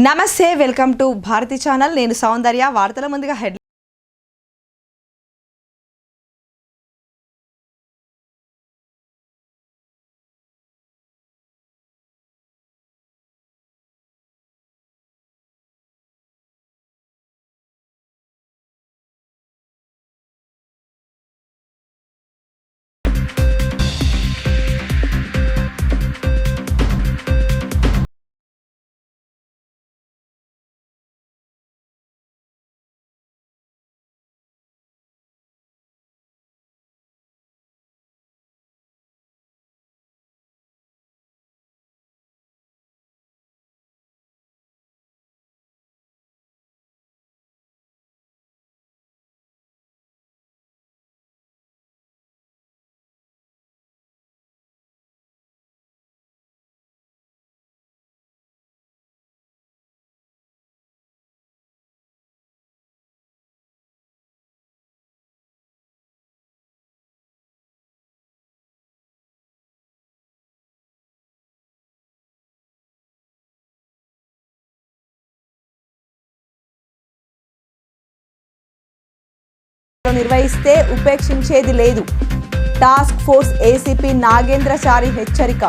నమస్తే, welcome to Bharati channel. నేను సౌందర్య. వార్తల ముందుగా హెడ్ నిర్వహిస్తే ఉపేక్షించేది లేదు. టాస్క్ ఫోర్స్ ఏసీపీ నాగేంద్రచారి హెచ్చరిక.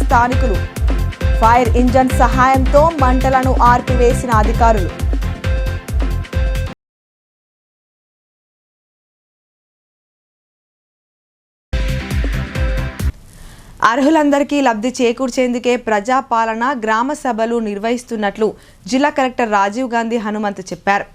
స్థానికులు ఫైర్ ఇంజన్ సహాయంతో మంటలను ఆర్పివేసిన అధికారులు. అర్హులందరికీ లబ్ధి చేకూర్చేందుకే ప్రజాపాలన గ్రామ సభలు నిర్వహిస్తున్నట్లు జిల్లా కలెక్టర్ రాజీవ్ గాంధీ హనుమంత్ చెప్పారు.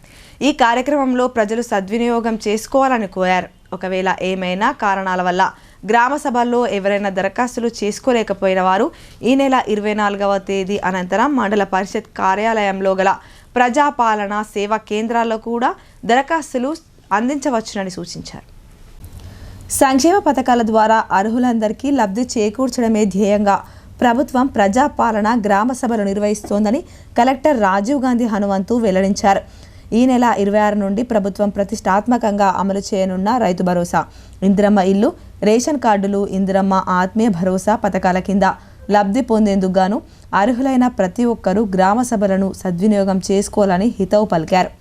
ఈ కార్యక్రమంలో ప్రజలు సద్వినియోగం చేసుకోవాలని కోరారు. ఒకవేళ ఏమైనా కారణాల వల్ల గ్రామ సభల్లో ఎవరైనా దరఖాస్తులు చేసుకోలేకపోయిన వారు ఈ నెల 24వ తేదీ అనంతరం మండల పరిషత్ కార్యాలయంలో గల ప్రజాపాలన సేవా కేంద్రాల్లో కూడా దరఖాస్తులు అందించవచ్చునని సూచించారు. సంక్షేమ పథకాల ద్వారా అర్హులందరికీ లబ్ధి చేకూర్చడమే ధ్యేయంగా ప్రభుత్వం ప్రజాపాలన గ్రామ సభలు నిర్వహిస్తోందని కలెక్టర్ రాజీవ్ గాంధీ హనుమంతు వెల్లడించారు. ఈ నెల 26 నుండి ప్రభుత్వం ప్రతిష్టాత్మకంగా అమలు చేయనున్న రైతు భరోసా, ఇందిరమ్మ ఇల్లు, రేషన్ కార్డులు, ఇందిరమ్మ ఆత్మీయ భరోసా పథకాల కింద లబ్ధి పొందేందుకు గాను అర్హులైన ప్రతి ఒక్కరూ గ్రామ సభలను సద్వినియోగం చేసుకోవాలని హితవు పలికారు.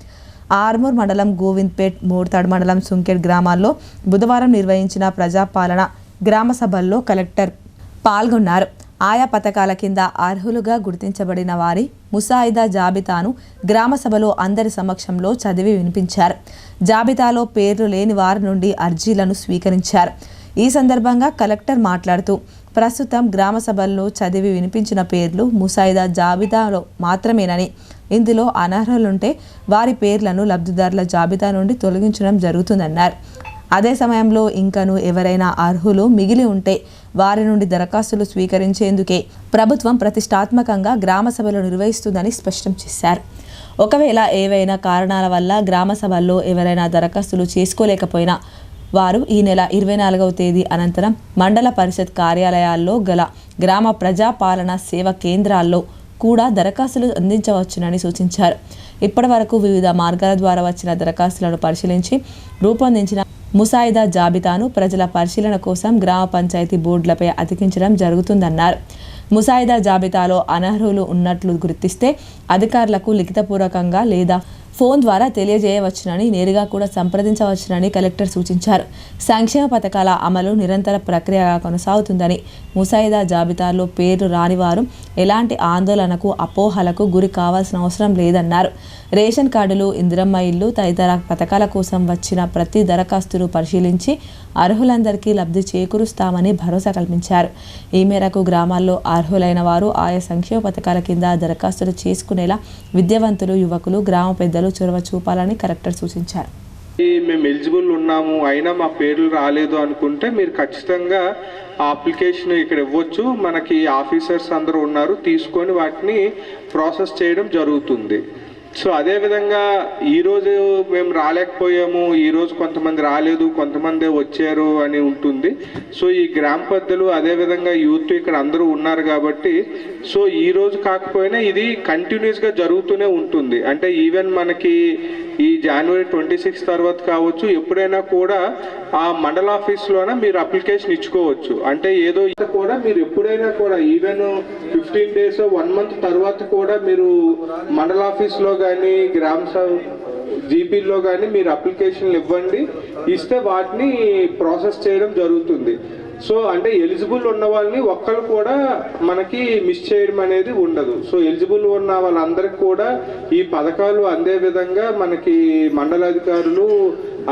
ఆర్మూర్ మండలం గోవింద్పేట్, మోర్తాడ్ మండలం సుంకెట్ గ్రామాల్లో బుధవారం నిర్వహించిన ప్రజాపాలన గ్రామ సభల్లో కలెక్టర్ పాల్గొన్నారు. ఆయా పథకాల కింద అర్హులుగా గుర్తించబడిన వారి ముసాయిదా జాబితాను గ్రామ సభలో అందరి సమక్షంలో చదివి వినిపించారు. జాబితాలో పేర్లు లేని వారి నుండి అర్జీలను స్వీకరించారు. ఈ సందర్భంగా కలెక్టర్ మాట్లాడుతూ, ప్రస్తుతం గ్రామ సభల్లో చదివి వినిపించిన పేర్లు ముసాయిదా జాబితాలో మాత్రమేనని, ఇందులో అనర్హులుంటే వారి పేర్లను లబ్ధిదారుల జాబితా నుండి తొలగించడం జరుగుతుందన్నారు. అదే సమయంలో ఇంకనూ ఎవరైనా అర్హులు మిగిలి ఉంటే వారి నుండి దరఖాస్తులు స్వీకరించేందుకే ప్రభుత్వం ప్రతిష్టాత్మకంగా గ్రామ సభలు నిర్వహిస్తుందని స్పష్టం చేశారు. ఒకవేళ ఏవైనా కారణాల వల్ల గ్రామ సభల్లో ఎవరైనా దరఖాస్తులు చేసుకోలేకపోయినా వారు ఈ నెల 24వ తేదీ అనంతరం మండల పరిషత్ కార్యాలయాల్లో గల గ్రామ ప్రజాపాలన సేవా కేంద్రాల్లో కూడా దరఖాస్తులు అందించవచ్చునని సూచించారు. ఇప్పటి వరకు వివిధ మార్గాల ద్వారా వచ్చిన దరఖాస్తులను పరిశీలించి రూపొందించిన ముసాయిదా జాబితాను ప్రజల పరిశీలన కోసం గ్రామ పంచాయతీ బోర్డులపై అతికించడం జరుగుతుందన్నారు. ముసాయిదా జాబితాలో అనర్హులు ఉన్నట్లు గుర్తిస్తే అధికారులకు లిఖితపూర్వకంగా లేదా ఫోన్ ద్వారా తెలియజేయవచ్చునని, నేరుగా కూడా సంప్రదించవచ్చునని కలెక్టర్ సూచించారు. సంక్షేమ పథకాల అమలు నిరంతర ప్రక్రియగా కొనసాగుతుందని, ముసాయిదా జాబితాలో పేర్లు రాని వారు ఎలాంటి ఆందోళనకు, అపోహలకు గురి కావాల్సిన అవసరం లేదన్నారు. రేషన్ కార్డులు, ఇందిరమ్మ ఇల్లు తదితర పథకాల కోసం వచ్చిన ప్రతి దరఖాస్తును పరిశీలించి అర్హులందరికీ లబ్ధి చేకూరుస్తామని భరోసా కల్పించారు. ఈ మేరకు గ్రామాల్లో అర్హులైన వారు ఆయా సంక్షేమ పథకాల కింద దరఖాస్తులు చేసుకునేలా విద్యావంతులు, యువకులు, గ్రామ పెద్దలు చొరవ చూపాలని కలెక్టర్ సూచించారు. మేము ఎలిజిబుల్ ఉన్నాము, అయినా మా పేర్లు రాలేదు అనుకుంటే మీరు ఖచ్చితంగా ఆ అప్లికేషన్ ఇక్కడ ఇవ్వచ్చు. మనకి ఆఫీసర్స్ అందరూ ఉన్నారు, తీసుకొని వాటిని ప్రాసెస్ చేయడం జరుగుతుంది. సో అదేవిధంగా ఈరోజు మేము రాలేకపోయాము, ఈరోజు కొంతమంది రాలేదు, కొంతమంది వచ్చారు అని ఉంటుంది. సో ఈ గ్రామ పెద్దలు అదేవిధంగా యూత్ ఇక్కడ అందరూ ఉన్నారు కాబట్టి సో ఈరోజు కాకపోయినా ఇది కంటిన్యూస్గా జరుగుతూనే ఉంటుంది. అంటే ఈవెన్ మనకి ఈ జనవరి 26 తర్వాత కావచ్చు, ఎప్పుడైనా కూడా ఆ మండల ఆఫీస్లోనే మీరు అప్లికేషన్ ఇచ్చుకోవచ్చు. అంటే ఏదో కూడా మీరు ఎప్పుడైనా కూడా ఈవెన్ 15 days 1 month తర్వాత కూడా మీరు మండల ఆఫీస్లో కానీ గ్రామ జీపీలో కానీ మీరు అప్లికేషన్లు ఇవ్వండి, ఇస్తే వాటిని ప్రాసెస్ చేయడం జరుగుతుంది. సో అంటే ఎలిజిబుల్ ఉన్న వాళ్ళని ఒక్కరు కూడా మనకి మిస్ చేయడం అనేది ఉండదు. సో ఎలిజిబుల్ ఉన్న వాళ్ళందరికీ కూడా ఈ పథకాలు అందే విధంగా మనకి మండలాధికారులు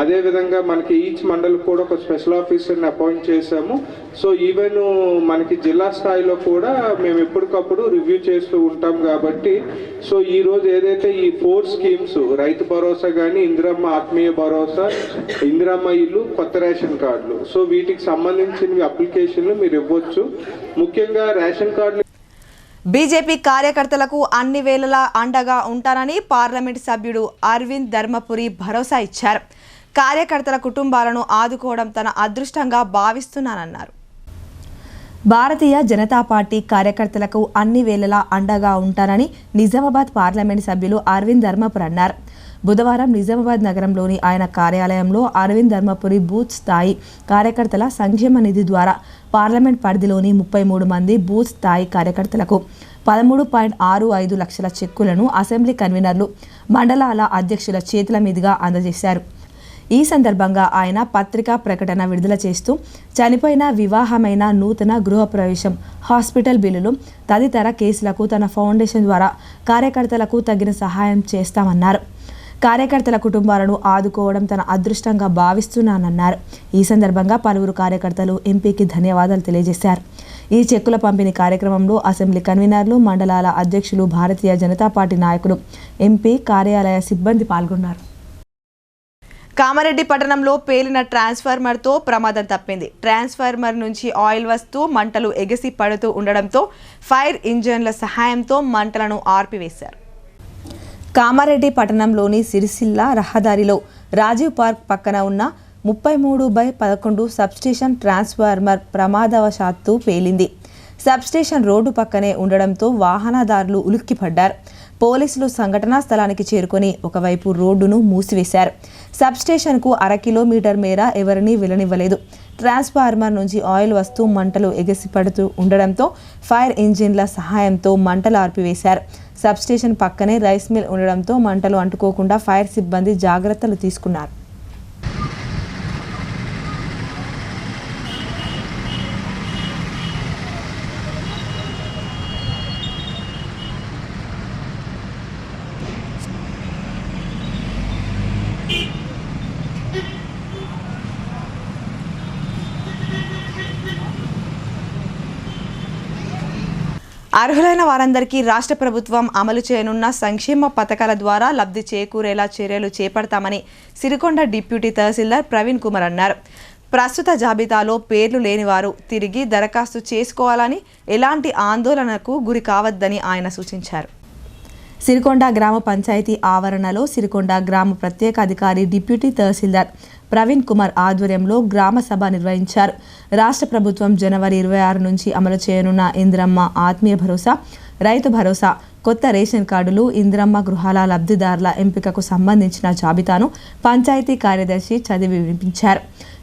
అదేవిధంగా మనకి ఈచ్ మండల్ కూడా ఒక స్పెషల్ ఆఫీసర్ని అపాయింట్ చేశాము. సో ఈవెన్ మనకి జిల్లా స్థాయిలో కూడా మేము ఎప్పటికప్పుడు రివ్యూ చేస్తూ ఉంటాం కాబట్టి సో ఈరోజు ఏదైతే ఈ 4 స్కీమ్స్ రైతు భరోసా కానీ, ఇందిరమ్మ ఆత్మీయ భరోసా, ఇందిరమ్మ ఇల్లు, కొత్త రేషన్ కార్డులు, సో వీటికి సంబంధించిన అప్లికేషన్లు మీరు ఇవ్వచ్చు. ముఖ్యంగా రేషన్ కార్డులు బీజేపీ కార్యకర్తలకు అన్ని వేళలా అండగా ఉంటానని పార్లమెంట్ సభ్యుడు అరవింద్ ధర్మపురి భరోసా ఇచ్చారు. కార్యకర్తల కుటుంబాలను ఆదుకోవడం తన అదృష్టంగా భావిస్తున్నానన్నారు. భారతీయ జనతా పార్టీ కార్యకర్తలకు అన్ని వేళలా అండగా ఉంటానని నిజామాబాద్ పార్లమెంట్ సభ్యులు అరవింద్ ధర్మపురి అన్నారు. బుధవారం నిజామాబాద్ నగరంలోని ఆయన కార్యాలయంలో అరవింద్ ధర్మపురి బూత్ స్థాయి కార్యకర్తల సంక్షేమ నిధి ద్వారా పార్లమెంట్ పరిధిలోని 33 మంది బూత్ స్థాయి కార్యకర్తలకు 13.65 లక్షల చెక్కులను అసెంబ్లీ కన్వీనర్లు, మండలాల అధ్యక్షుల చేతుల మీదుగా అందజేశారు. ఈ సందర్భంగా ఆయన పత్రికా ప్రకటన విడుదల చేస్తూ చనిపోయిన, వివాహమైన, నూతన గృహప్రవేశం, హాస్పిటల్ బిల్లులు తదితర కేసులకు తన ఫౌండేషన్ ద్వారా కార్యకర్తలకు తగిన సహాయం చేస్తామన్నారు. కార్యకర్తల కుటుంబాలను ఆదుకోవడం తన అదృష్టంగా భావిస్తున్నానన్నారు. ఈ సందర్భంగా పలువురు కార్యకర్తలు ఎంపీకి ధన్యవాదాలు తెలియజేశారు. ఈ చెక్కుల పంపిణీ కార్యక్రమంలో అసెంబ్లీ కన్వీనర్లు, మండలాల అధ్యక్షులు, భారతీయ జనతా పార్టీ నాయకులు, ఎంపీ కార్యాలయ సిబ్బంది పాల్గొన్నారు. కామారెడ్డి పట్టణంలో పేలిన ట్రాన్స్ఫార్మర్తో ప్రమాదం తప్పింది. ట్రాన్స్ఫార్మర్ నుంచి ఆయిల్ వస్తూ మంటలు ఎగసి పడుతూ ఉండడంతో ఫైర్ ఇంజన్ల సహాయంతో మంటలను ఆర్పివేశారు. కామారెడ్డి పట్టణంలోని సిరిసిల్ల రహదారిలో రాజీవ్ పార్క్ పక్కన ఉన్న 33/11 సబ్స్టేషన్ ట్రాన్స్ఫార్మర్ ప్రమాదవశాత్తు పేలింది. సబ్స్టేషన్ రోడ్డు పక్కనే ఉండడంతో వాహనదారులు ఉలిక్కిపడ్డారు. పోలీసులు సంఘటనా స్థలానికి చేరుకొని ఒకవైపు రోడ్డును మూసివేశారు. సబ్స్టేషన్కు 1/2 కిలోమీటర్ మేర ఎవరినీ వెళ్లనివ్వలేదు. ట్రాన్స్ఫార్మర్ నుంచి ఆయిల్ వస్తూ మంటలు ఎగసిపడుతూ ఉండడంతో ఫైర్ ఇంజిన్ల సహాయంతో మంటలు ఆర్పివేశారు. సబ్స్టేషన్ పక్కనే రైస్ మిల్ ఉండడంతో మంటలు అంటుకోకుండా ఫైర్ సిబ్బంది జాగ్రత్తలు తీసుకున్నారు. అర్హులైన వారందరికీ రాష్ట్ర ప్రభుత్వం అమలు చేయనున్న సంక్షేమ పథకాల ద్వారా లబ్ధి చేకూరేలా చర్యలు చేపడతామని సిరికొండ డిప్యూటీ తహసీల్దార్ ప్రవీణ్ కుమార్ అన్నారు. ప్రస్తుత జాబితాలో పేర్లు లేని వారు తిరిగి దరఖాస్తు చేసుకోవాలని, ఎలాంటి ఆందోళనకు గురి కావద్దని ఆయన సూచించారు. సిరికొండ గ్రామ పంచాయతీ ఆవరణలో సిరికొండ గ్రామ ప్రత్యేక అధికారి డిప్యూటీ తహసీల్దార్ ప్రవీణ్ కుమార్ ఆధ్వర్యంలో గ్రామ సభ నిర్వహించారు. రాష్ట్ర ప్రభుత్వం జనవరి 26 నుంచి అమలు చేయనున్న ఇందిరమ్మ ఆత్మీయ భరోసా, రైతు భరోసా, కొత్త రేషన్ కార్డులు, ఇందిరమ్మ గృహాల లబ్ధిదారుల ఎంపికకు సంబంధించిన జాబితాను పంచాయతీ కార్యదర్శి చదివి వినిపించారు.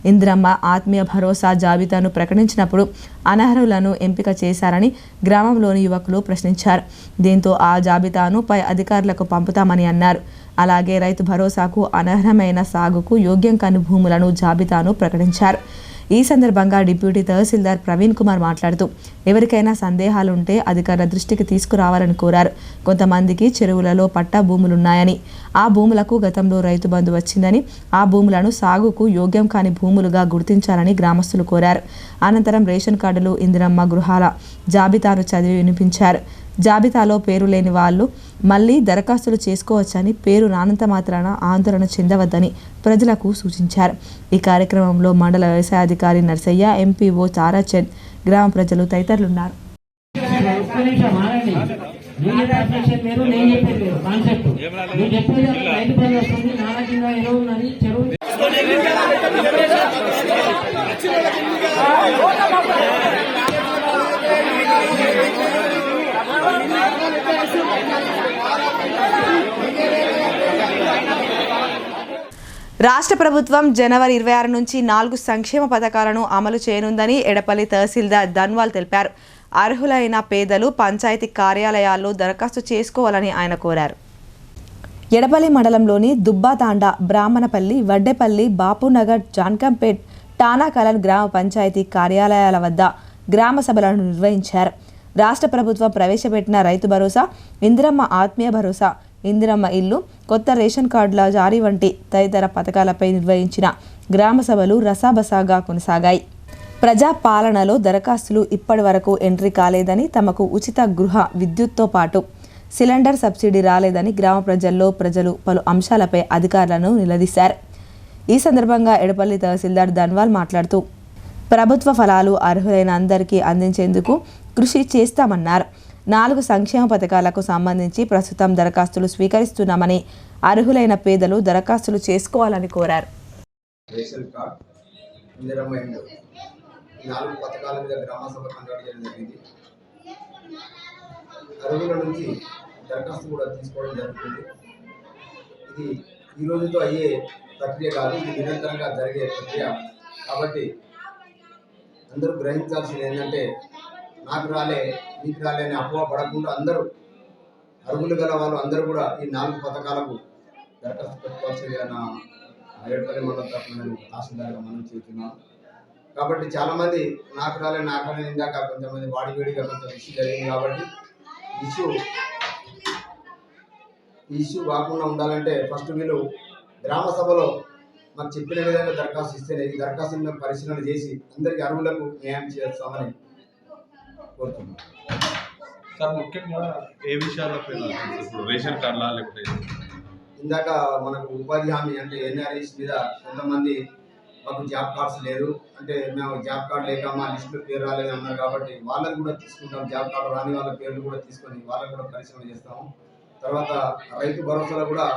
ఇందిరమ్మ ఆత్మీయ భరోసా జాబితాను ప్రకటించినప్పుడు అనర్హులను ఎంపిక చేశారని గ్రామంలోని యువకులు ప్రశ్నించారు. దీంతో ఆ జాబితాను పై అధికారులకు పంపుతామని అన్నారు. అలాగే రైతు భరోసాకు అనర్హమైన సాగుకు యోగ్యం కాని భూములను జాబితాను ప్రకటించారు. ఈ సందర్భంగా డిప్యూటీ తహసీల్దార్ ప్రవీణ్ కుమార్ మాట్లాడుతూ ఎవరికైనా సందేహాలుంటే అధికారుల దృష్టికి తీసుకురావాలని కోరారు. కొంతమందికి చెరువులలో పట్టా భూములున్నాయని, ఆ భూములకు గతంలో రైతు బంధు వచ్చిందని, ఆ భూములను సాగుకు యోగ్యం కాని భూములుగా గుర్తించాలని గ్రామస్తులు కోరారు. అనంతరం రేషన్ కార్డులు, ఇందిరమ్మ గృహాల జాబితాను చదివి వినిపించారు. జాబితాలో పేరు లేని వాళ్ళు మళ్లీ దరఖాస్తులు చేసుకోవచ్చని, పేరు రానంత మాత్రాన ఆందోళన చెందవద్దని ప్రజలకు సూచించారు. ఈ కార్యక్రమంలో మండల వ్యవసాయాధికారి నర్సయ్య, ఎంపీఓ తారాచంద్, గ్రామ ప్రజలు తదితరులున్నారు. యూనియన్ ట్రాన్సాక్షన్ వేరు, నేను చెప్పేది వేరు కాన్సెప్ట్. నేను చెప్పేది రైతు పని వస్తుంది, నాన్న కింద ఎరువు ఉన్నది, చెరువు రాష్ట్ర ప్రభుత్వం జనవరి 26 నుంచి 4 సంక్షేమ పథకాలను అమలు చేయనుందని ఎడపల్లి తహసీల్దార్ ధన్వాల్ తెలిపారు. అర్హులైన పేదలు పంచాయతీ కార్యాలయాల్లో దరఖాస్తు చేసుకోవాలని ఆయన కోరారు. ఎడపల్లి మండలంలోని దుబ్బాతాండ, బ్రాహ్మణపల్లి, వడ్డేపల్లి, బాపునగర్, జాన్కంపేట్, టానాకలన్ గ్రామ పంచాయతీ కార్యాలయాల వద్ద గ్రామ సభలను నిర్వహించారు. రాష్ట్ర ప్రభుత్వం ప్రవేశపెట్టిన రైతు భరోసా, ఇందిరమ్మ ఆత్మీయ భరోసా, ఇందిరమ్మ ఇల్లు, కొత్త రేషన్ కార్డుల జారీ వంటి తదితర పథకాలపై నిర్వహించిన గ్రామ సభలు రసాబసాగా కొనసాగాయి. ప్రజా పాలనలో దరఖాస్తులు ఇప్పటి వరకు ఎంట్రీ కాలేదని, తమకు ఉచిత గృహ విద్యుత్తో పాటు సిలిండర్ సబ్సిడీ రాలేదని గ్రామ ప్రజలు పలు అంశాలపై అధికారులను నిలదీశారు. ఈ సందర్భంగా ఎడపల్లి తహసీల్దార్ ధన్వాల్ మాట్లాడుతూ ప్రభుత్వ ఫలాలు అర్హులైన అందరికీ అందించేందుకు కృషి చేస్తామన్నారు. 4 సంక్షేమ పథకాలకు సంబంధించి ప్రస్తుతం దరఖాస్తులు స్వీకరిస్తున్నామని, అర్హులైన పేదలు దరఖాస్తులు చేసుకోవాలని కోరారు. రేషన్ కార్డ్, ఇందిరమ్మ ఇల్లు, 4 పథకాల మీద గ్రామ సభ కండక్ట్ చేయడం జరిగింది. అర్హుల నుంచి దరఖాస్తు కూడా తీసుకోవడం జరుగుతుంది. ఇది ఈ రోజుతో అయ్యే ప్రక్రియ కాదు, ఇది నిరంతరంగా జరిగే ప్రక్రియ. కాబట్టి అందరూ గ్రహించాల్సింది ఏంటంటే, నాకు రాలే మీకు రాలే అని అపోహ పడకుండా అందరూ అర్హులు గల వాళ్ళు అందరూ కూడా ఈ 4 పథకాలకు దరఖాస్తు పెట్టుకోవాల్సిందిగా నా ఏడుపల్లి మండలం తరఫున నేను తహసీల్దార్గా మనం చేస్తున్నాను. కాబట్టి చాలామంది నాకు రాలే ఇందాక కొంతమంది వాడివేడిగా కొంత ఇష్యూ జరిగింది. కాబట్టి ఇష్యూ కాకుండా ఉండాలంటే ఫస్ట్ వీళ్ళు గ్రామ సభలో మాకు చెప్పిన విధంగా దరఖాస్తు ఇస్తేనే ఈ దరఖాస్తులను పరిశీలన చేసి అందరికీ అర్హులకు న్యాయం చేస్తామని కోరుతున్నాం. సార్, ముఖ్యంగా ఏ విషయాలపై ఇప్పుడు రేషన్ కార్డులా లేకపోతే ఇందాక మనకు ఉపాధి హామీ అంటే ఎన్ఆర్ఐస్ మీద కొంతమంది మాకు జాబ్ కార్డ్స్ లేదు అంటే, మేము జాబ్ కార్డు లేక మా లిస్టులో పేరు రాలేదు అన్నారు. కాబట్టి వాళ్ళని కూడా తీసుకుంటాం, జాబ్ కార్డు రాని వాళ్ళ పేర్లు కూడా తీసుకొని వాళ్ళని కూడా పరిశీలన చేస్తాము. తర్వాత రైతు భరోసాలో కూడా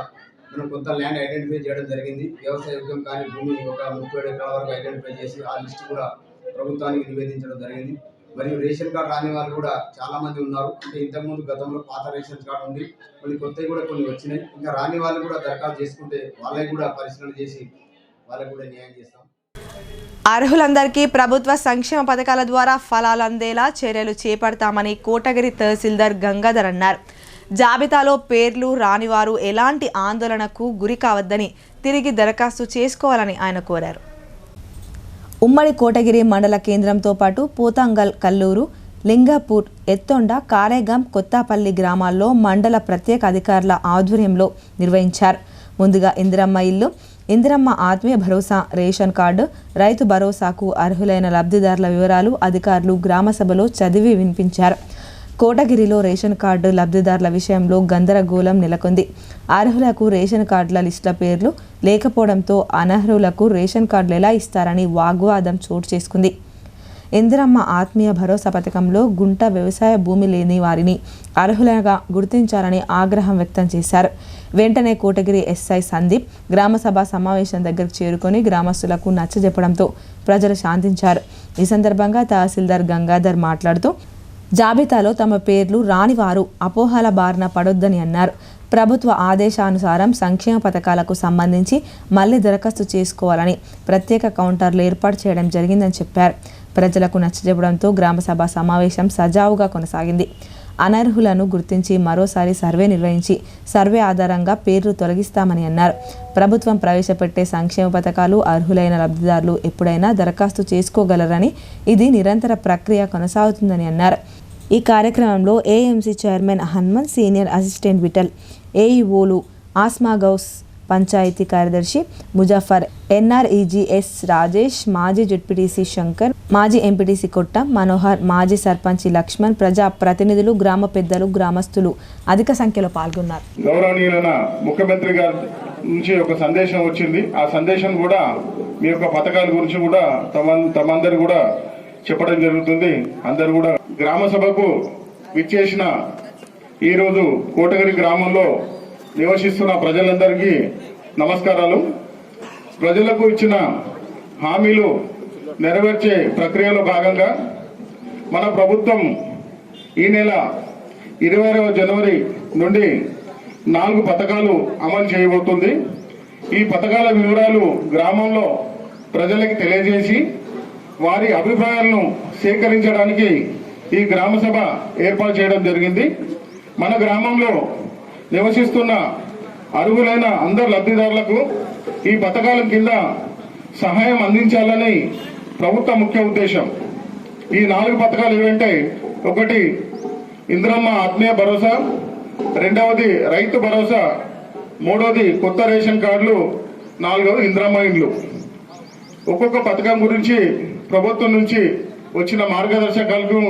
మనం కొంత ల్యాండ్ ఐడెంటిఫై చేయడం జరిగింది. వ్యవసాయ యోగ్యం కానీ భూమి ఒక 37 ఎకరాల వరకు ఐడెంటిఫై చేసి ఆ లిస్టు కూడా ప్రభుత్వానికి నివేదించడం జరిగింది. మరియు రేషన్ కార్డు రాని వాళ్ళు కూడా చాలా మంది ఉన్నారు. అంటే ఇంతకుముందు గతంలో పాత రేషన్ కార్డు ఉంది, మళ్ళీ కొత్తవి కూడా కొన్ని వచ్చినాయి. ఇంకా రాని వాళ్ళు కూడా దరఖాస్తు చేసుకుంటే వాళ్ళకి కూడా పరిశీలన చేసి వాళ్ళకి కూడా న్యాయం చేస్తాం. అర్హులందరికీ ప్రభుత్వ సంక్షేమ పథకాల ద్వారా ఫలాలు అందేలా చర్యలు చేపడతామని కోటగిరి తహసీల్దార్ గంగాధర్ అన్నారు. జాబితాలో పేర్లు రానివారు ఎలాంటి ఆందోళనకు గురి కావద్దని, తిరిగి దరఖాస్తు చేసుకోవాలని ఆయన కోరారు. ఉమ్మడి కోటగిరి మండల కేంద్రంతో పాటు పోతంగల్, కల్లూరు, లింగపూర్, ఎత్తొండ, కారేగాం, కొత్తపల్లి గ్రామాల్లో మండల ప్రత్యేక అధికారుల ఆధ్వర్యంలో నిర్వహించారు. ముందుగా ఇందిరమ్మ ఇల్లు, ఇందిరమ్మ ఆత్మీయ భరోసా, రేషన్ కార్డు, రైతు భరోసాకు అర్హులైన లబ్ధిదారుల వివరాలు అధికారులు గ్రామ సభలో చదివి వినిపించారు. కోటగిరిలో రేషన్ కార్డు లబ్ధిదారుల విషయంలో గందరగోళం నెలకొంది. అర్హులకు రేషన్ కార్డుల లిస్టుల పేర్లు లేకపోవడంతో అనర్హులకు రేషన్ కార్డులు ఎలా ఇస్తారని వాగ్వాదం చోటు చేసుకుంది. ఇందిరమ్మ ఆత్మీయ భరోసా పథకంలో గుంట వ్యవసాయ భూమి లేని వారిని అర్హులుగా గుర్తించాలని ఆగ్రహం వ్యక్తం చేశారు. వెంటనే కోటగిరి ఎస్ఐ సందీప్ గ్రామసభ సమావేశం దగ్గరకు చేరుకొని గ్రామస్తులకు నచ్చజెప్పడంతో ప్రజలు శాంతించారు. ఈ సందర్భంగా తహసీల్దార్ గంగాధర్ మాట్లాడుతూ జాబితాలో తమ పేర్లు రాని వారు అపోహల బారిన పడొద్దని అన్నారు. ప్రభుత్వ ఆదేశానుసారం సంక్షేమ పథకాలకు సంబంధించి మళ్లీ దరఖాస్తు చేసుకోవాలని ప్రత్యేక కౌంటర్లు ఏర్పాటు చేయడం జరిగిందని చెప్పారు. ప్రజలకు నచ్చజెప్పడంతో గ్రామసభ సమావేశం సజావుగా కొనసాగింది. అనర్హులను గుర్తించి మరోసారి సర్వే నిర్వహించి సర్వే ఆధారంగా పేర్లు తొలగిస్తామని అన్నారు. ప్రభుత్వం ప్రవేశపెట్టే సంక్షేమ పథకాలు అర్హులైన లబ్ధిదారులు ఎప్పుడైనా దరఖాస్తు చేసుకోగలరని, ఇది నిరంతర ప్రక్రియ కొనసాగుతుందని అన్నారు. ఈ కార్యక్రమంలో AMC chairman Hanuman, senior assistant Vithal, ఏఈఓలు ఆస్మా గౌస్, పంచాయతీ కార్యదర్శి ముజఫర్, ఎన్ఆర్ఈజీఎస్ రాజేష్, మాజీ జెడ్పీటీసీ శంకర్, మాజీ ఎంపీటీసీ కొట్ట మనోహర్, మాజీ సర్పంచి లక్ష్మణ్, ప్రజా ప్రతినిధులు, గ్రామ పెద్దలు, గ్రామస్తులు అధిక సంఖ్యలో పాల్గొన్నారు. గౌరవనీయులైన ముఖ్యమంత్రి గారి నుంచి ఒక సందేశం వచ్చింది. ఆ సందేశం కూడా మీ యొక్క పథకాల గురించి కూడా తమందరు కూడా చెప్పడం జరుగుతుంది. అందరు కూడా గ్రామ సభకు విచ్చేసిన ఈరోజు కోటగిరి గ్రామంలో నివసిస్తున్న ప్రజలందరికీ నమస్కారాలు. ప్రజలకు ఇచ్చిన హామీలు నెరవేర్చే ప్రక్రియలో భాగంగా మన ప్రభుత్వం ఈ నెల 20వ జనవరి నుండి 4 పథకాలు అమలు చేయబోతుంది. ఈ పథకాల వివరాలు గ్రామంలో ప్రజలకు తెలియజేసి వారి అభిప్రాయాలను సేకరించడానికి ఈ గ్రామ సభ ఏర్పాటు చేయడం జరిగింది. మన గ్రామంలో నివసిస్తున్న అర్హులైన అందరు లబ్ధిదారులకు ఈ పథకాల కింద సహాయం అందించాలని ప్రభుత్వ ముఖ్య ఉద్దేశం. ఈ 4 పథకాలు ఏవంటే, ఒకటి ఇందిరమ్మ ఆత్మీయ భరోసా, రెండవది రైతు భరోసా, మూడవది కొత్త రేషన్ కార్డులు, 4వది ఇందిరమ్మ ఇండ్లు. ఒక్కొక్క పథకం గురించి ప్రభుత్వం నుంచి వచ్చిన మార్గదర్శకాలను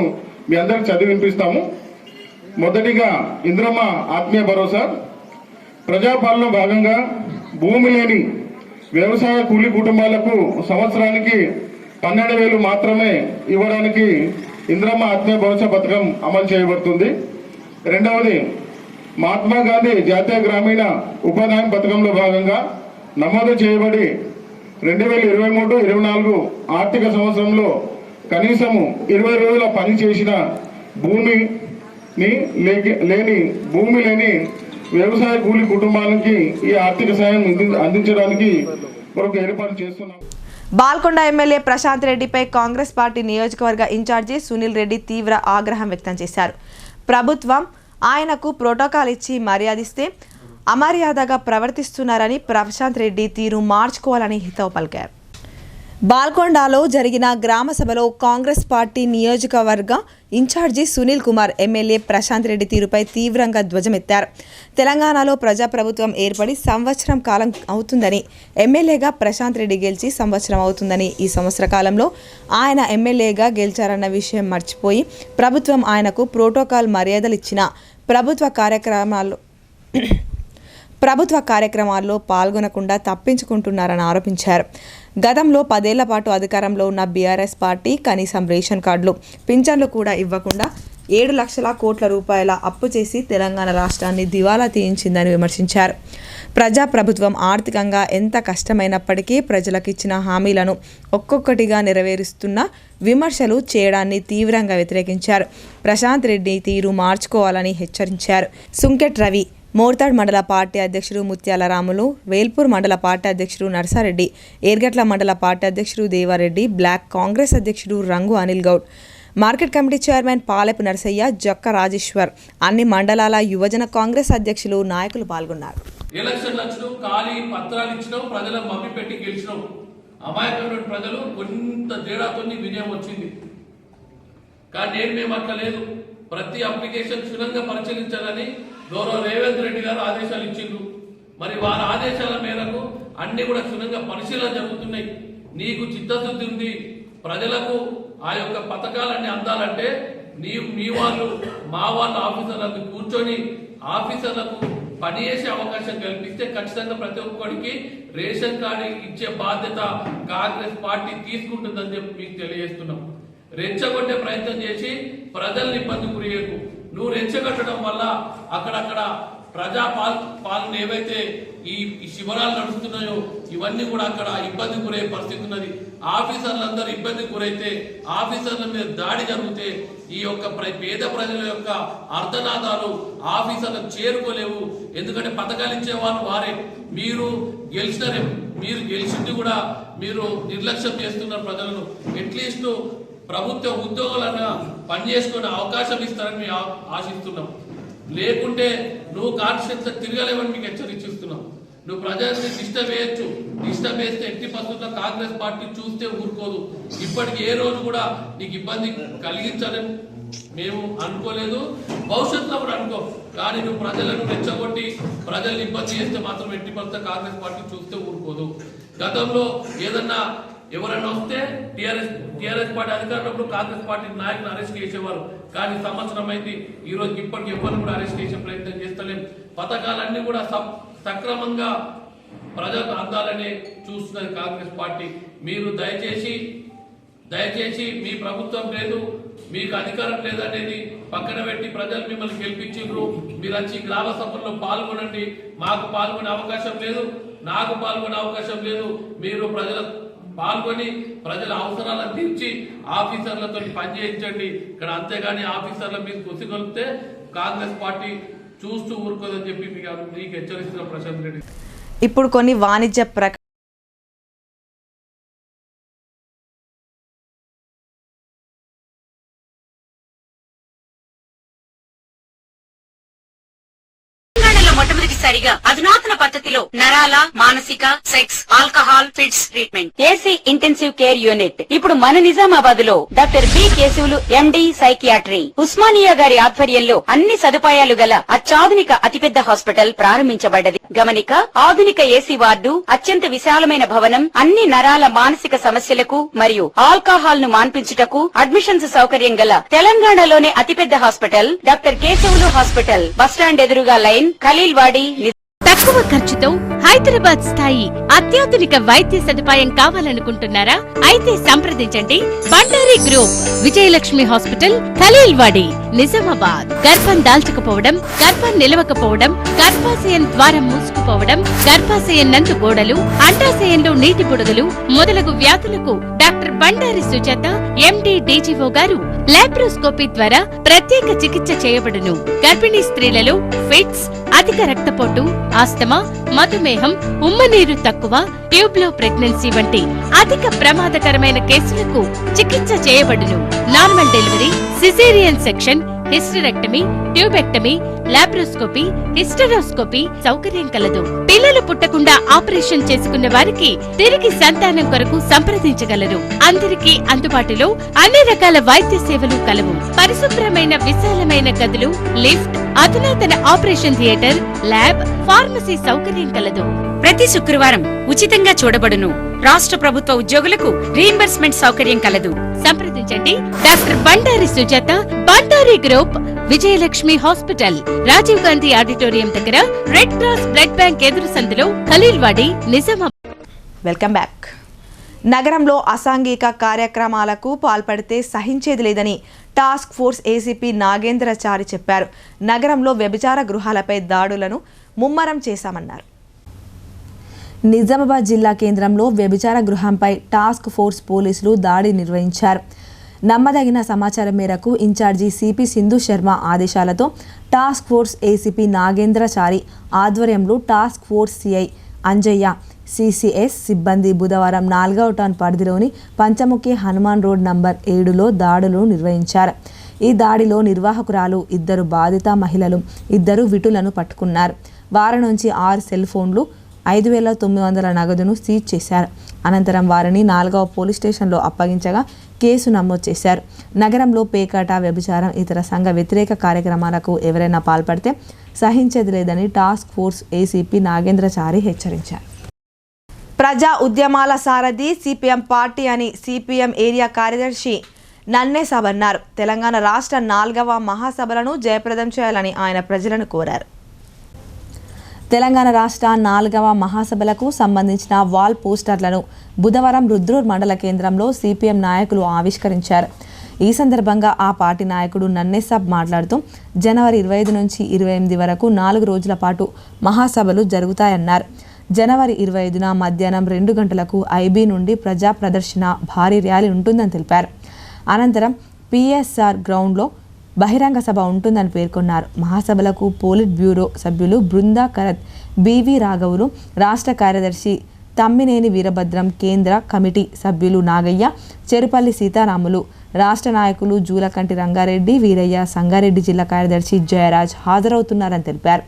మీ అందరికి చదివి వినిపిస్తాము. మొదటిగా ఇందిరమ్మ ఆత్మీయ భరోసా. ప్రజాపాలన భాగంగా భూమి లేని వ్యవసాయ కూలీ కుటుంబాలకు సంవత్సరానికి 12,000 మాత్రమే ఇవ్వడానికి ఇందిరమ్మ ఆత్మీయ భరోసా పథకం అమలు చేయబడుతుంది. రెండవది మహాత్మా గాంధీ జాతీయ గ్రామీణ ఉపాధి పథకంలో భాగంగా నమోదు చేయబడి 2023-24 ఆర్థిక సంవత్సరంలో కనీసము 20 రోజుల పని చేసిన భూమి లేని వ్యవసాయ కూలీ కుటుంబానికి ఈ ఆర్థిక సాయం అందించడానికి మరొక ఏర్పాటు చేస్తున్నాం. బాల్కొండ ఎమ్మెల్యే ప్రశాంత్ రెడ్డిపై కాంగ్రెస్ పార్టీ నియోజకవర్గ ఇన్ఛార్జి సునీల్ రెడ్డి తీవ్ర ఆగ్రహం వ్యక్తం చేశారు. ప్రభుత్వం ఆయనకు ప్రోటోకాల్ ఇచ్చి మర్యాదిస్తే అమర్యాదగా ప్రవర్తిస్తున్నారని ప్రశాంత్ రెడ్డి తీరు మార్చుకోవాలని హితవు పలికారు. బాల్కొండలో జరిగిన గ్రామ సభలో కాంగ్రెస్ పార్టీ నియోజకవర్గ ఇన్ఛార్జి సునీల్ కుమార్ ఎమ్మెల్యే ప్రశాంత్ రెడ్డి తీరుపై తీవ్రంగా ధ్వజమెత్తారు. తెలంగాణలో ప్రజాప్రభుత్వం ఏర్పడి సంవత్సరం కాలం అవుతుందని, ఎమ్మెల్యేగా ప్రశాంత్ రెడ్డి గెలిచి సంవత్సరం అవుతుందని, ఈ సంవత్సర కాలంలో ఆయన ఎమ్మెల్యేగా గెలిచారన్న విషయం మర్చిపోయి ప్రభుత్వం ఆయనకు ప్రోటోకాల్ మర్యాదలు ఇచ్చిన ప్రభుత్వ కార్యక్రమాల్లో పాల్గొనకుండా తప్పించుకుంటున్నారని ఆరోపించారు. గతంలో 10 ఏళ్ల పాటు అధికారంలో ఉన్న బీఆర్ఎస్ పార్టీ కనీసం రేషన్ కార్డులు, పింఛన్లు కూడా ఇవ్వకుండా 7 లక్షల కోట్ల రూపాయల అప్పు చేసి తెలంగాణ రాష్ట్రాన్ని దివాలా తీయించిందని విమర్శించారు. ప్రజాప్రభుత్వం ఆర్థికంగా ఎంత కష్టమైనప్పటికీ ప్రజలకు ఇచ్చిన హామీలను ఒక్కొక్కటిగా నెరవేరుస్తున్న విమర్శలు చేయడాన్ని తీవ్రంగా వ్యతిరేకించారు. ప్రశాంత్ రెడ్డి తీరు మార్చుకోవాలని హెచ్చరించారు. సుంకెట్ రవి, మోర్తాడ్ మండల పార్టీ అధ్యక్షుడు ముత్యాల రాములు, వేల్పూర్ మండల పార్టీ అధ్యక్షుడు నర్సారెడ్డి, ఏర్గట్ల మండల పార్టీ అధ్యక్షుడు దేవారెడ్డి, బ్లాక్ కాంగ్రెస్ అధ్యక్షుడు Rangu Anil Goud, market committee chairman Palepu Narasayya, Jokka Rajeshwar, అన్ని మండలాల యువజన కాంగ్రెస్ అధ్యక్షులు, నాయకులు పాల్గొన్నారు. ఎలక్షన్లు వచ్చినాం, ఖాళీ పత్రాలు ఇచ్చినాం, ప్రజల మమ్మీ పెట్టి గెలిచినాం. అమాయకమైన ప్రజలు కొంత తేడాతో విజయం వచ్చింది. కానీ మేము అట్లా లేదు. ప్రతి అప్లికేషన్ క్షుణ్ణంగా పరిశీలించాలని గౌరవ రేవంత్ రెడ్డి గారు ఆదేశాలు ఇచ్చిండ్రు. మరి వారి ఆదేశాల మేరకు అన్ని కూడా క్షుణ్ణంగా పరిశీలన జరుగుతున్నాయి. నీకు చిత్తశుద్ధి ఉంది, ప్రజలకు ఆ యొక్క పథకాలన్నీ అందాలంటే మీ వాళ్ళు మా వాళ్ళ ఆఫీసర్లకు కూర్చొని ఆఫీసర్లకు పనిచేసే అవకాశం కల్పిస్తే ఖచ్చితంగా ప్రతి ఒక్కరికి రేషన్ కార్డు ఇచ్చే బాధ్యత కాంగ్రెస్ పార్టీ తీసుకుంటుందని చెప్పి మీకు తెలియజేస్తున్నాం. రెచ్చగొట్టే ప్రయత్నం చేసి ప్రజల్ని ఇబ్బంది గురియకు. నువ్వు రెచ్చగొట్టడం వల్ల అక్కడక్కడ ప్రజా పాలన ఏవైతే ఈ శిబిరాలు నడుస్తున్నాయో ఇవన్నీ కూడా అక్కడ ఇబ్బంది గురయ్యే పరిస్థితి ఉన్నది. ఆఫీసర్లందరూ ఇబ్బంది గురైతే, ఆఫీసర్ల మీద దాడి జరిగితే ఈ యొక్క పేద ప్రజల యొక్క అర్ధనాదాలు ఆఫీసర్లకు చేరుకోలేవు. ఎందుకంటే పథకాలు ఇచ్చే వాళ్ళు వారే. మీరు గెలిచింది కూడా మీరు నిర్లక్ష్యం చేస్తున్నారు ప్రజలను. అట్లీస్ట్ ప్రభుత్వ ఉద్యోగులను పనిచేసుకునే అవకాశం ఇస్తారని మేము ఆశిస్తున్నాం. లేకుంటే నువ్వు కాన్స్టిట్యూన్సీ తిరగలేవని మీకు హెచ్చరిస్తున్నాం. నువ్వు ప్రజల్ని డిస్టర్బ్ వేయచ్చు. డిస్టర్బ్ వేస్తే ఎట్టి పరిస్థితుల్లో కాంగ్రెస్ పార్టీ చూస్తే ఊరుకోదు. ఇప్పటికి ఏ రోజు కూడా నీకు ఇబ్బంది కలిగించాలని మేము అనుకోలేదు, భవిష్యత్తులో కూడా అనుకో. కానీ నువ్వు ప్రజలను రెచ్చగొట్టి ప్రజల్ని ఇబ్బంది చేస్తే మాత్రం ఎట్టి పరిస్థితుల్లో కాంగ్రెస్ పార్టీ చూస్తే ఊరుకోదు. గతంలో ఏదన్నా ఎవరైనా వస్తే టీఆర్ఎస్ పార్టీ అధికారంలో కాంగ్రెస్ పార్టీ నాయకులు అరెస్ట్ చేసేవారు. కానీ సంవత్సరం అయింది, ఈ రోజు ఇప్పటికి ఎవరు కూడా అరెస్ట్ చేసే ప్రయత్నం చేస్తలేం. పథకాలన్నీ కూడా సక్రమంగా ప్రజలకు అందాలని చూస్తున్నది కాంగ్రెస్ పార్టీ. మీరు దయచేసి మీ ప్రభుత్వం లేదు, మీకు అధికారం లేదనేది పక్కన పెట్టి ప్రజలు మిమ్మల్ని గెలిపించారు, మీరు వచ్చి గ్రామ సభల్లో పాల్గొనండి. మాకు పాల్గొనే అవకాశం లేదు, నాకు పాల్గొనే అవకాశం లేదు. మీరు ప్రజల పాల్గొని ప్రజల అవసరాలను తీర్చి ఆఫీసర్లతో పనిచేయించండి ఇక్కడ. అంతేగాని ఆఫీసర్ల మీద కుసిగొలిపితే కాంగ్రెస్ పార్టీ చూస్తూ ఊరుకోదని చెప్పి మీకు హెచ్చరిస్తున్న ప్రశాంత్ రెడ్డి. ఇప్పుడు కొన్ని వాణిజ్య మొట్టమొదటిసారిగా అధునాతన పద్ధతిలో నరాల, మానసిక, sex, alcohol, fits treatment, AC intensive care unit ఇప్పుడు మన నిజామాబాద్ లో doctor B Keshavulu MD psychiatry Osmania గారి ఆధ్వర్యంలో అన్ని సదుపాయాలు గల అత్యాధునిక అతిపెద్ద హాస్పిటల్ ప్రారంభించబడ్డది. గమనిక, ఆధునిక ఏసీ వార్డు, అత్యంత విశాలమైన భవనం, అన్ని నరాల మానసిక సమస్యలకు మరియు ఆల్కహాల్ ను మాన్పించుటకు అడ్మిషన్స్ సౌకర్యం గల తెలంగాణలోనే అతిపెద్ద hospital doctor Keshavulu hospital. Bus stand ఎదురుగా లైన్, ఖలీల్వాడి. తక్కువ ఖర్చుతో హైదరాబాద్ స్థాయి అత్యాధునిక వైద్య సదుపాయం కావాలనుకుంటున్నారా? అయితే సంప్రదించండి బండారి గ్రూప్, విజయలక్ష్మి హాస్పిటల్, ఖలీల్వాడి, నిజామాబాద్. గర్భం దాల్చకపోవడం, గర్భం నిలవకపోవడం, గర్భాశయం ద్వారం మూసుకుపోవడం, గర్భాశయం నందు గోడలు, అండాశయంలో నీటి బుడగలు మొదలగు వ్యాధులకు డాక్టర్ బండారి సుజాత ఎండి డీజీఓ గారు లాప్రోస్కోపీ ద్వారా ప్రత్యేక చికిత్స చేయబడును. గర్భిణీ స్త్రీలలో ఫిట్స్, అధిక రక్తపోటు, ఆస్తమా, మధుమేహం, ఉమ్మనీరు తక్కువ, ట్యూబ్లో ప్రెగ్నెన్సీ వంటి అధిక ప్రమాదకరమైన కేసులకు చికిత్స చేయబడును. Normal delivery, caesarean section, hysterectomy, tubectomy, laparoscopy, hysteroscopy సౌకర్యం కలదు. పిల్లలు పుట్టకుండా ఆపరేషన్ చేసుకున్న వారికి తిరిగి సంతానం కొరకు సంప్రదించగలరు. అందరికీ అందుబాటులో అన్ని రకాల వైద్య సేవలు కలవు. పరిశుభ్రమైన విశాలమైన గదులు, లిఫ్ట్, అధునాతన ఆపరేషన్ థియేటర్, ల్యాబ్, ఫార్మసీ సౌకర్యం కలదు. ప్రతి శుక్రవారం ఉచితంగా చూడబడును. రాష్ట్ర ప్రభుత్వ ఉద్యోగులకు రీయింబర్స్మెంట్ సౌకర్యం కలదు. సంప్రదించండి doctor Bandari Sujatha, Bandari group, Vijayalakshmi hospital, Rajiv Gandhi auditorium దగ్గర, రెడ్ క్రాస్ బ్లడ్ బ్యాంక్ ఎదురు సందులో, ఖలీల్వాడి, నిజామాబాద్. Welcome back. నగరంలో అసాంఘిక కార్యక్రమాలకు పాల్పడితే సహించేది లేదని టాస్క్ ఫోర్స్ ఏసీపీ నాగేంద్రచారి చెప్పారు. నగరంలో వ్యభిచార గృహాలపై దాడులను ముమ్మరం చేశామన్నారు. నిజామాబాద్ జిల్లా కేంద్రంలో వ్యభిచార గృహంపై టాస్క్ ఫోర్స్ పోలీసులు దాడి నిర్వహించారు. నమ్మదగిన సమాచారం మేరకు ఇన్ఛార్జి సిపి సింధు శర్మ ఆదేశాలతో టాస్క్ ఫోర్స్ ఏసీపీ నాగేంద్రచారి ఆధ్వర్యంలో task force CI Anjaiah, CCS సిబ్బంది బుధవారం 4వ టౌన్ పరిధిలోని పంచముఖి హనుమాన్ రోడ్ నంబర్ 7లో దాడులు నిర్వహించారు. ఈ దాడిలో నిర్వాహకురాలు, 2 బాధిత మహిళలు, 2 విటులను పట్టుకున్నారు. వారి నుంచి 6 సెల్ ఫోన్లు, 5,900 నగదును సీజ్ చేశారు. అనంతరం వారిని 4వ పోలీస్ స్టేషన్లో అప్పగించగా కేసు నమోదు చేశారు. నగరంలో పేకాట, వ్యభిచారం, ఇతర సంఘ వ్యతిరేక కార్యక్రమాలకు ఎవరైనా పాల్పడితే సహించేది లేదని టాస్క్ ఫోర్స్ ఏసీపీ నాగేంద్రచారి హెచ్చరించారు. ప్రజా ఉద్యమాల సారథి సిపిఎం పార్టీ అని సిపిఎం ఏరియా కార్యదర్శి నన్నేసాబ్ అన్నారు. తెలంగాణ రాష్ట్ర 4వ మహాసభలను జయప్రదం చేయాలని ఆయన ప్రజలను కోరారు. తెలంగాణ రాష్ట్ర 4వ మహాసభలకు సంబంధించిన వాల్ పోస్టర్లను బుధవారం రుద్రూర్ మండల కేంద్రంలో సిపిఎం నాయకులు ఆవిష్కరించారు. ఈ సందర్భంగా ఆ పార్టీ నాయకుడు నన్నేసాబ్ మాట్లాడుతూ జనవరి 25 నుంచి 28 వరకు 4 రోజుల పాటు మహాసభలు జరుగుతాయన్నారు. జనవరి 25న మధ్యాహ్నం 2 గంటలకు ఐబీ నుండి ప్రజా ప్రదర్శన, భారీ ర్యాలీ ఉంటుందని తెలిపారు. అనంతరం పిఎస్ఆర్ గ్రౌండ్లో బహిరంగ సభ ఉంటుందని పేర్కొన్నారు. మహాసభలకు పోలిట్ బ్యూరో సభ్యులు బృందా కరత్, బివి రాఘవులు, రాష్ట్ర కార్యదర్శి తమ్మినేని వీరభద్రం, కేంద్ర కమిటీ సభ్యులు నాగయ్య, చెరుపల్లి సీతారాములు, రాష్ట్ర నాయకులు జూలకంటి రంగారెడ్డి, వీరయ్య, సంగారెడ్డి జిల్లా కార్యదర్శి జయరాజ్ హాజరవుతున్నారని తెలిపారు.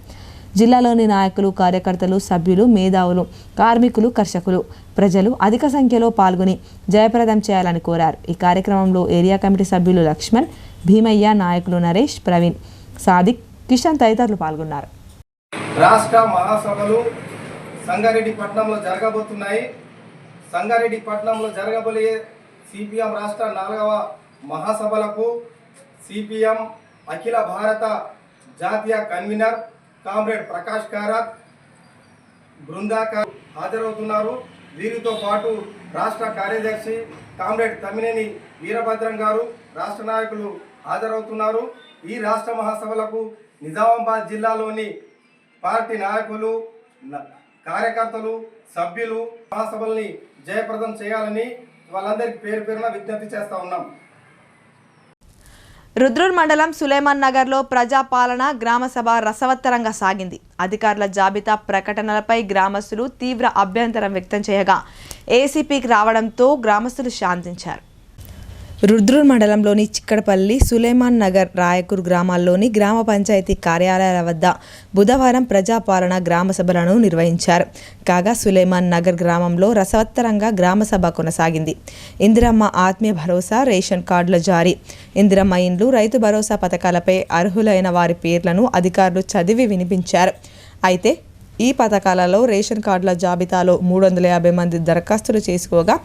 జిల్లాలోని నాయకులు, కార్యకర్తలు, సభ్యులు, మేధావులు, కార్మికులు, కర్షకులు, ప్రజలు అధిక సంఖ్యలో పాల్గొని జయప్రదం చేయాలని కోరారు. ఈ కార్యక్రమంలో ఏరియా కమిటీ సభ్యులు లక్ష్మణ్, భీమయ్య, నాయకులు నరేష్, ప్రవీణ్, సాదిక్, కిషన్ తదితరులు పాల్గొన్నారు. రాష్ట్ర మహాసభలు సంగారెడ్డి పట్టణంలో జరగబోతున్నాయి. సంగారెడ్డి పట్టణంలో జరగబోయే సిపిఎం రాష్ట్ర 4వ మహాసభలకు సిపిఎం అఖిల భారత జాతీయ కన్వీనర్ కామ్రేడ్ ప్రకాష్ కారత్, బృందాకర్ హాజరవుతున్నారు. వీరితో పాటు రాష్ట్ర కార్యదర్శి కామ్రేడ్ తమ్మినేని వీరభద్రం గారు, రాష్ట్ర నాయకులు హాజరవుతున్నారు. ఈ రాష్ట్ర మహాసభలకు నిజామాబాద్ జిల్లాలోని పార్టీ నాయకులు కార్యకర్తలు సభ్యులు మహాసభల్ని జయప్రదం చేయాలని వాళ్ళందరికీ పేరు పేరున విజ్ఞప్తి చేస్తా ఉన్నాం. రుద్రూర్ మండలం సులేమాన్ నగర్లో ప్రజాపాలన గ్రామసభ రసవత్తరంగా సాగింది. అధికారుల జాబితా ప్రకటనలపై గ్రామస్తులు తీవ్ర అభ్యంతరం వ్యక్తం చేయగా ఏసీపీకి రావడంతో గ్రామస్తులు శాంతించారు. రుద్రూర్ మండలంలోని చిక్కడపల్లి, సులేమాన్ నగర్, రాయకూర్ గ్రామాల్లోని గ్రామ పంచాయతీ కార్యాలయాల వద్ద బుధవారం ప్రజాపాలన గ్రామ సభలను నిర్వహించారు. కాగా సులేమాన్ నగర్ గ్రామంలో రసవత్తరంగా గ్రామసభ కొనసాగింది. ఇందిరమ్మ ఆత్మీయ భరోసా, రేషన్ కార్డుల జారీ, ఇందిరమ్మ ఇండ్లు, రైతు భరోసా పథకాలపై అర్హులైన వారి పేర్లను అధికారులు చదివి వినిపించారు. అయితే ఈ పథకాలలో రేషన్ కార్డుల జాబితాలో 350 మంది దరఖాస్తులు చేసుకోగా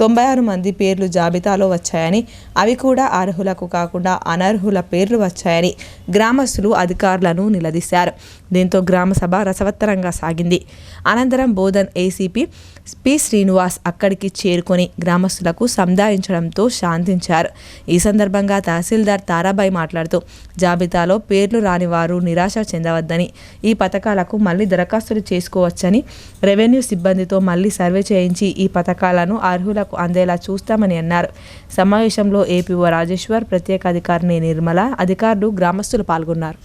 96 మంది పేర్లు జాబితాలో వచ్చాయని, అవి కూడా అర్హులకు కాకుండా అనర్హుల పేర్లు వచ్చాయని గ్రామస్తులు అధికారులను నిలదీశారు. దీంతో గ్రామసభ రసవత్తరంగా సాగింది. అనంతరం బోధన్ ఏసీపీ పి శ్రీనివాస్ అక్కడికి చేరుకొని గ్రామస్తులకు సంధాయించడంతో శాంతించారు. ఈ సందర్భంగా తహసీల్దార్ తారాబాయి మాట్లాడుతూ జాబితాలో పేర్లు రాని వారు నిరాశ చెందవద్దని, ఈ పథకాలకు మళ్లీ దరఖాస్తులు చేసుకోవచ్చని, రెవెన్యూ సిబ్బందితో మళ్లీ సర్వే చేయించి ఈ పథకాలను అర్హులకు అందేలా చూస్తామని అన్నారు. సమావేశంలో ఏపీఓ రాజేశ్వర్, ప్రత్యేక అధికారిని నిర్మల, అధికారులు, గ్రామస్తులు పాల్గొన్నారు.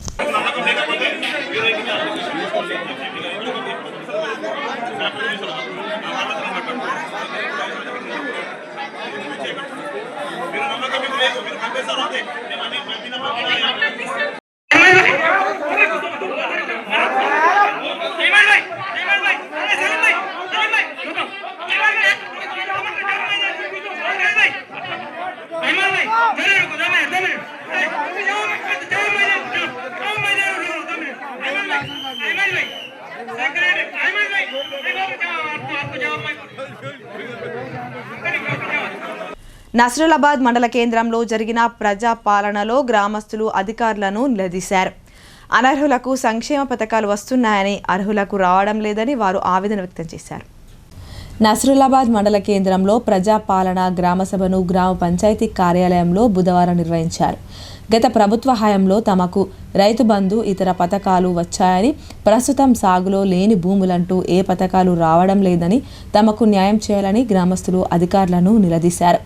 నస్రులాబాద్ మండల కేంద్రంలో జరిగిన ప్రజాపాలనలో గ్రామస్తులు అధికారులను నిలదీశారు. అనర్హులకు సంక్షేమ పథకాలు వస్తున్నాయని, అర్హులకు రావడం లేదని వారు ఆవేదన వ్యక్తం చేశారు. నస్రులాబాద్ మండల కేంద్రంలో ప్రజాపాలన గ్రామసభను గ్రామ పంచాయతీ కార్యాలయంలో బుధవారం నిర్వహించారు. గత ప్రభుత్వ హయాంలో తమకు రైతు బంధు, ఇతర పథకాలు వచ్చాయని, ప్రస్తుతం సాగులో లేని భూములంటూ ఏ పథకాలు రావడం లేదని, తమకు న్యాయం చేయాలని గ్రామస్తులు అధికారులను నిలదీశారు.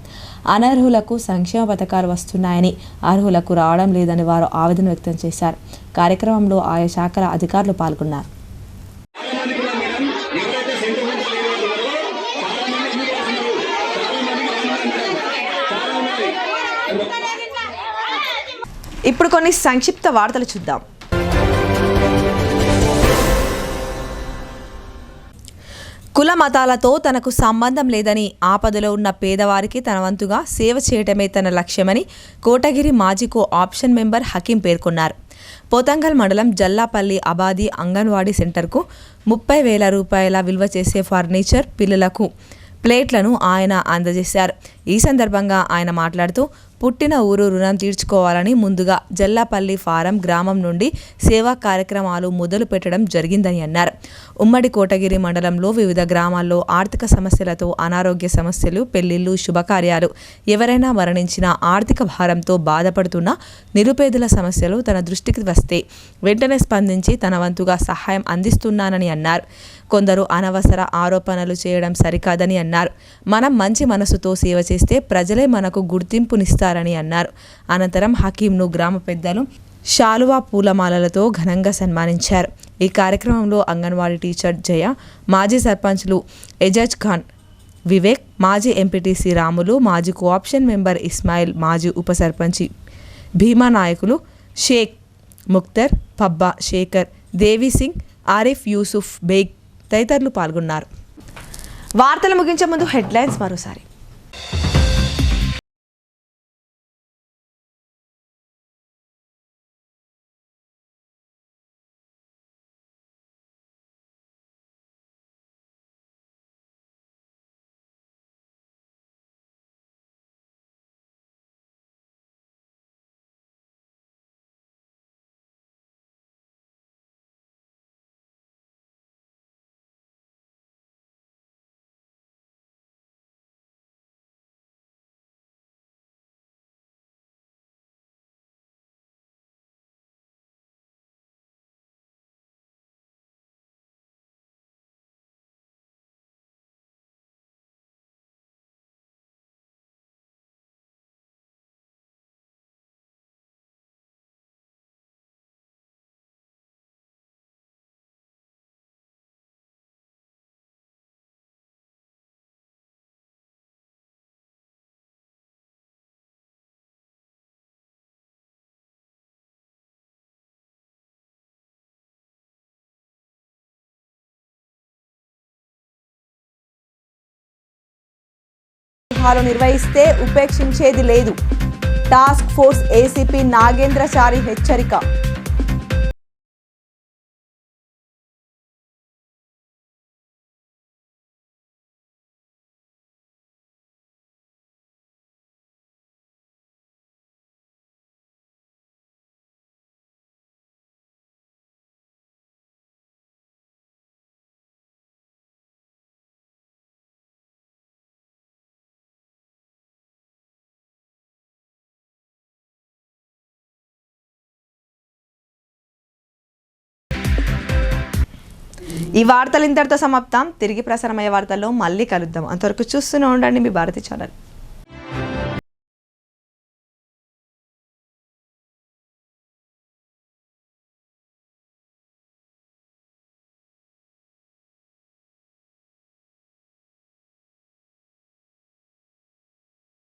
అనర్హులకు సంక్షేమ పథకాలు వస్తున్నాయని, అర్హులకు రావడం లేదని వారు ఆవేదన వ్యక్తం చేశారు. కార్యక్రమంలో ఆయా శాఖల అధికారులు పాల్గొన్నారు. ఇప్పుడు కొన్ని సంక్షిప్త వార్తలు చూద్దాం. కుల మతాలతో తనకు సంబంధం లేదని, ఆపదలో ఉన్న పేదవారికి తన వంతుగా సేవ చేయటమే తన లక్ష్యమని కోటగిరి మాజీ కో ఆప్షన్ మెంబర్ హకీం పేర్కొన్నారు. పోతంగల్ మండలం జల్లాపల్లి అబాదీ అంగన్వాడీ సెంటర్కు 30,000 రూపాయల విలువ చేసే ఫర్నిచర్, పిల్లలకు ప్లేట్లను ఆయన అందజేశారు. ఈ సందర్భంగా ఆయన మాట్లాడుతూ పుట్టిన ఊరు రుణం తీర్చుకోవాలని ముందుగా జల్లాపల్లి ఫారం గ్రామం నుండి సేవా కార్యక్రమాలు మొదలు పెట్టడం జరిగిందని అన్నారు. ఉమ్మడి కోటగిరి మండలంలో వివిధ గ్రామాల్లో ఆర్థిక సమస్యలతో, అనారోగ్య సమస్యలు, పెళ్లిళ్లు, శుభకార్యాలు, ఎవరైనా మరణించిన, ఆర్థిక భారంతో బాధపడుతున్న నిరుపేదల సమస్యలు తన దృష్టికి వస్తే వెంటనే స్పందించి తన వంతుగా సహాయం అందిస్తున్నానని అన్నారు. కొందరు అనవసర ఆరోపణలు చేయడం సరికాదని అన్నారు. మనం మంచి మనసుతో సేవ చేస్తే ప్రజలే మనకు గుర్తింపునిస్తారని అన్నారు. అనంతరం హకీంను గ్రామ పెద్దలు శాలువా పూలమాలలతో ఘనంగా సన్మానించారు. ఈ కార్యక్రమంలో అంగన్వాడీ టీచర్ జయ, మాజీ సర్పంచ్లు ఎజాజ్ ఖాన్, వివేక్, మాజీ ఎంపీటీసీ రాములు, మాజీ కోఆప్షన్ మెంబర్ ఇస్మాయిల్, మాజీ ఉప సర్పంచి భీమా నాయకులు షేక్, ముక్తర్, పబ్బా, శేఖర్, దేవీసింగ్, ఆరిఫ్, యూసుఫ్ బేగ్ తదితరులు పాల్గొన్నారు. వార్తలు ముగించే ముందు హెడ్లైన్స్ మరోసారి. సమావేశాలు నిర్వహిస్తే ఉపేక్షించేది లేదు. టాస్క్ ఫోర్స్ ఏసీపీ నాగేంద్రచారి హెచ్చరిక. ఈ వార్తలు ఇంతటితో సమాప్తం. తిరిగి ప్రసారమయ్యే వార్తల్లో మళ్ళీ కలుద్దాం. అంతవరకు చూస్తూనే ఉండండి మీ భారతి ఛానల్.